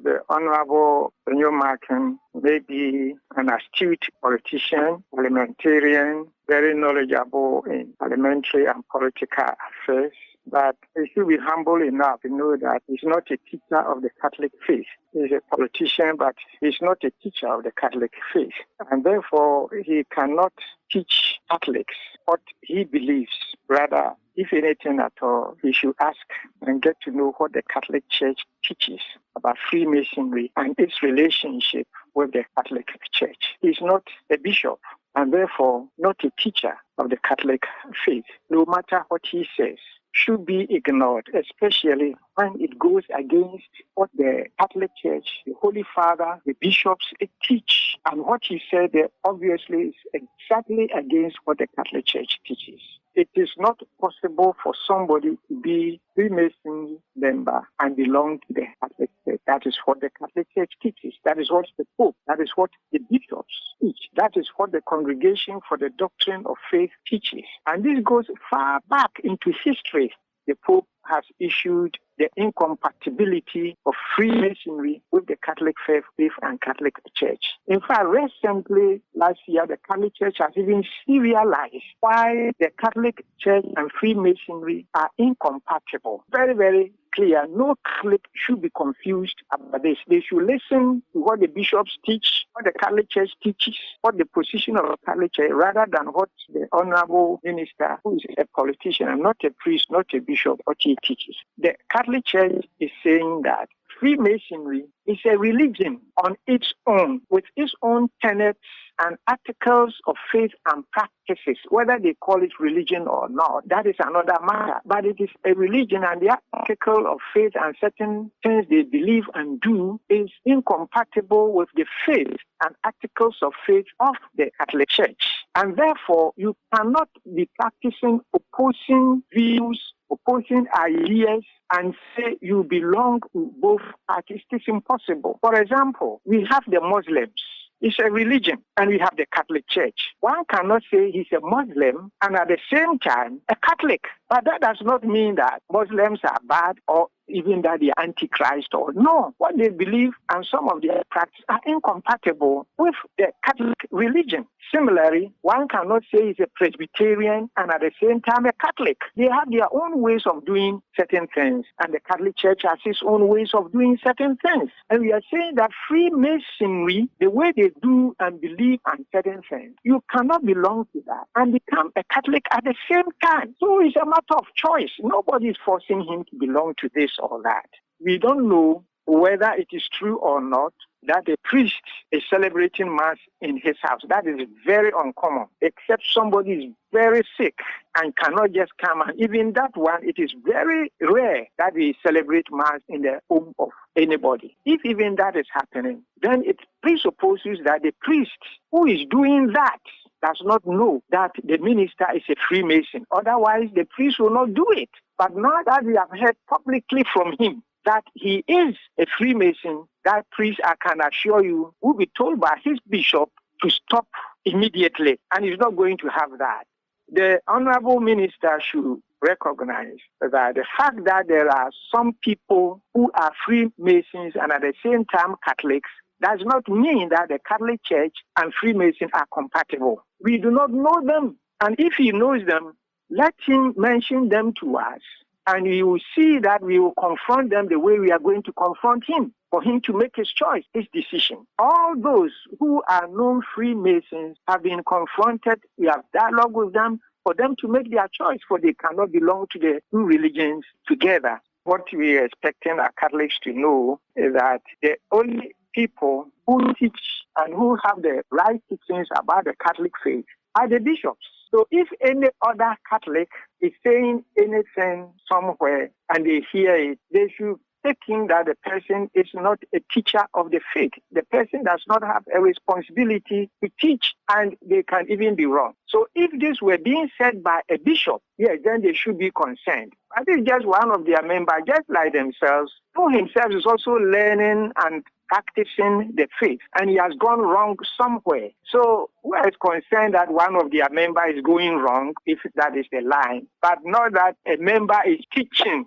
the Honorable Newmarken may be an astute politician, parliamentarian, very knowledgeable in parliamentary and political affairs, but he should be humble enough to know that he's not a teacher of the Catholic faith. He's a politician, but he's not a teacher of the Catholic faith. And therefore, he cannot teach Catholics what he believes. Rather, if anything at all, he should ask and get to know what the Catholic Church teaches about Freemasonry and its relationship with the Catholic Church. He's not a bishop and therefore not a teacher of the Catholic faith. No matter what he says, should be ignored, especially when it goes against what the Catholic Church, the Holy Father, the bishops teach. And what he said there obviously is exactly against what the Catholic Church teaches. It is not possible for somebody to be a Freemason member and belong to the Catholic Church. That is what the Catholic Church teaches. That is what the Pope, that is what the bishops teach. That is what the Congregation for the Doctrine of Faith teaches. And this goes far back into history. The Pope has issued the incompatibility of Freemasonry with the Catholic faith and Catholic Church. In fact, recently, last year, the Catholic Church has even serialized why the Catholic Church and Freemasonry are incompatible. Very, very clear. No Catholic should be confused about this. They should listen to what the bishops teach, what the Catholic Church teaches, what the position of the Catholic Church, rather than what the honorable minister, who is a politician and not a priest, not a bishop, what he teaches. The Catholic Church is saying that Freemasonry is a religion on its own, with its own tenets and articles of faith and practices. Whether they call it religion or not, that is another matter. But it is a religion, and the article of faith and certain things they believe and do is incompatible with the faith and articles of faith of the Catholic Church. And therefore, you cannot be practicing opposing views, opposing ideas, and say you belong to both parties. It is impossible. For example, we have the Muslims. It's a religion, and we have the Catholic Church. One cannot say he's a Muslim and at the same time a Catholic. But that does not mean that Muslims are bad or even that they are antichrist or no. What they believe and some of their practices are incompatible with the Catholic religion. Similarly, one cannot say he's a Presbyterian and at the same time a Catholic. They have their own ways of doing certain things, and the Catholic Church has its own ways of doing certain things. And we are saying that Freemasonry, the way they do and believe on certain things, you cannot belong to that and become a Catholic at the same time. So it's a matter of choice. Nobody is forcing him to belong to this or that. We don't know whether it is true or not that a priest is celebrating Mass in his house. That is very uncommon, except somebody is very sick and cannot just come. And even that one, it is very rare that we celebrate Mass in the home of anybody. If even that is happening, then it presupposes that the priest who is doing that does not know that the minister is a Freemason. Otherwise, the priest will not do it. But now that we have heard publicly from him that he is a Freemason, that priest, I can assure you, will be told by his bishop to stop immediately, and he's not going to have that. The honorable minister should recognize that the fact that there are some people who are Freemasons and at the same time Catholics does not mean that the Catholic Church and Freemason are compatible. We do not know them, and if he knows them, let him mention them to us, and we will see that we will confront them the way we are going to confront him, for him to make his choice, his decision. All those who are known Freemasons have been confronted. We have dialogue with them for them to make their choice, for they cannot belong to the two religions together. What we are expecting our Catholics to know is that the only people who teach and who have the right teachings about the Catholic faith are the bishops. So if any other Catholic is saying anything somewhere and they hear it, they should thinking that the person is not a teacher of the faith. The person does not have a responsibility to teach, and they can even be wrong. So if this were being said by a bishop, yes, then they should be concerned. I think just one of their members, just like themselves, who himself is also learning and practicing the faith, and he has gone wrong somewhere. So we are concerned that one of their members is going wrong, if that is the line, but not that a member is teaching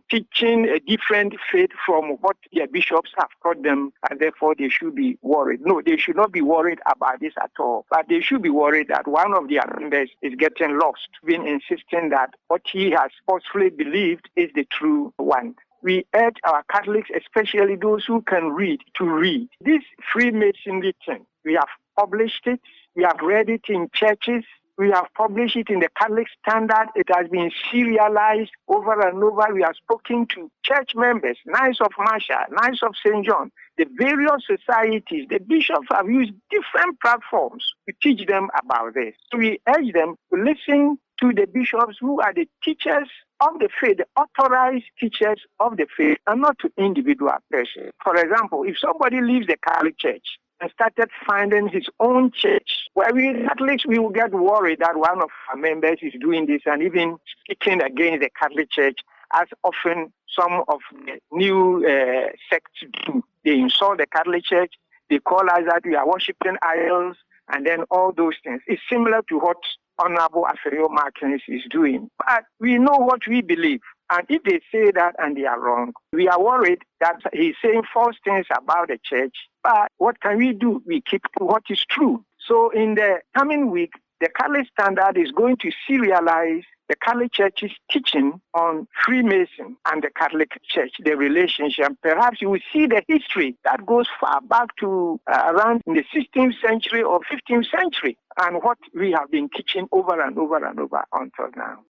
a different faith from what their bishops have taught them, and therefore they should be worried. No, they should not be worried about this at all, but they should be worried that one of their members is getting lost, being insisting that what he has forcefully believed is the true one. We urge our Catholics, especially those who can read, to read. This Freemasonry thing, we have published it, we have read it in churches, we have published it in the Catholic Standard. It has been serialized over and over. We have spoken to church members, Knights of Marshall, Knights of St. John, the various societies. The bishops have used different platforms to teach them about this. So we urge them to listen to the bishops who are the teachers of the faith, the authorized teachers of the faith, and not to individual persons. For example, if somebody leaves the Catholic Church and started finding his own church, where we Catholics, we will get worried that one of our members is doing this and even speaking against the Catholic Church, as often some of the new sects do. They insult the Catholic Church, they call us that we are worshiping idols, and then all those things. It's similar to what Honorable Aferio Martins is doing. But we know what we believe. And if they say that and they are wrong, we are worried that he's saying false things about the church. But what can we do? We keep to what is true. So in the coming week, the Catholic Standard is going to serialize the Catholic Church's teaching on Freemason and the Catholic Church, the relationship. Perhaps you will see the history that goes far back to around in the 16th century or 15th century, and what we have been teaching over and over and over until now.